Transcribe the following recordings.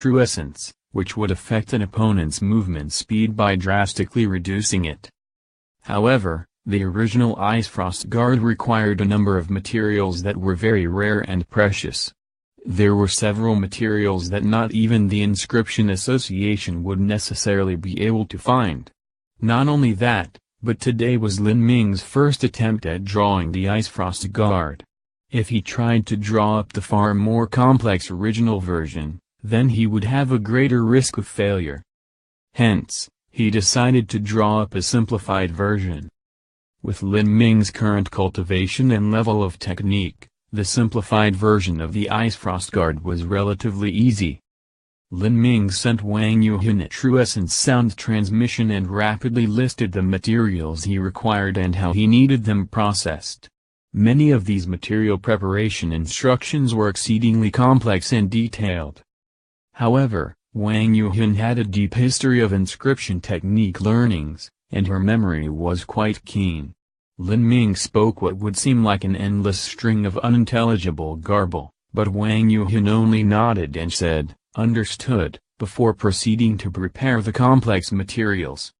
true essence, which would affect an opponent's movement speed by drastically reducing it. However, the original Ice Frost Guard required a number of materials that were very rare and precious. There were several materials that not even the Inscription Association would necessarily be able to find. Not only that, but today was Lin Ming's first attempt at drawing the Ice Frost Guard. If he tried to draw up the far more complex original version, then he would have a greater risk of failure. Hence, he decided to draw up a simplified version. With Lin Ming's current cultivation and level of technique, the simplified version of the Ice Frost Guard was relatively easy. Lin Ming sent Wang Yuhan a true essence sound transmission and rapidly listed the materials he required and how he needed them processed. Many of these material preparation instructions were exceedingly complex and detailed. However, Wang Yuhan had a deep history of inscription technique learnings, and her memory was quite keen. Lin Ming spoke what would seem like an endless string of unintelligible garble, but Wang Yuhan only nodded and said, "Understood," before proceeding to prepare the complex materials.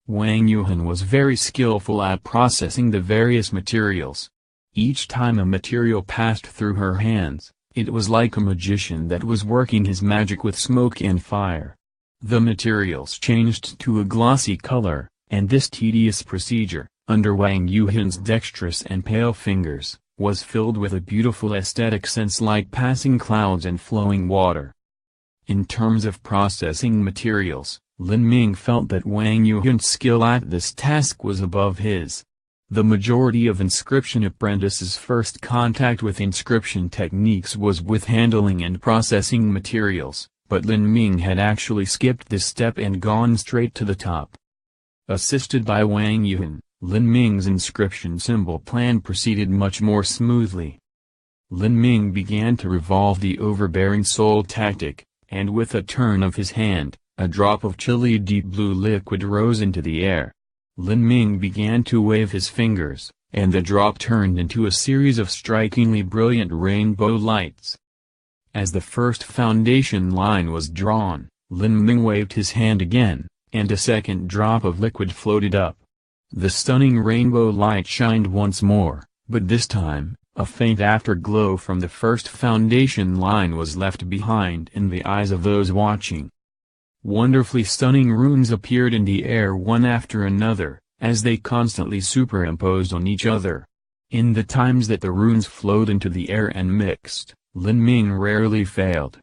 Wang Yuhan was very skillful at processing the various materials. Each time a material passed through her hands, it was like a magician that was working his magic with smoke and fire. The materials changed to a glossy color, and this tedious procedure, under Wang Yuhan's dexterous and pale fingers, was filled with a beautiful aesthetic sense like passing clouds and flowing water. In terms of processing materials, Lin Ming felt that Wang Yuhan's skill at this task was above his. The majority of inscription apprentices' first contact with inscription techniques was with handling and processing materials, but Lin Ming had actually skipped this step and gone straight to the top. Assisted by Wang Yuhan, Lin Ming's inscription symbol plan proceeded much more smoothly. Lin Ming began to revolve the overbearing soul tactic, and with a turn of his hand, a drop of chilly deep blue liquid rose into the air. Lin Ming began to wave his fingers, and the drop turned into a series of strikingly brilliant rainbow lights. As the first foundation line was drawn, Lin Ming waved his hand again, and a second drop of liquid floated up. The stunning rainbow light shined once more, but this time, a faint afterglow from the first foundation line was left behind in the eyes of those watching. Wonderfully stunning runes appeared in the air one after another, as they constantly superimposed on each other. In the times that the runes flowed into the air and mixed, Lin Ming rarely failed.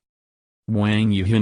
Wang Yuhan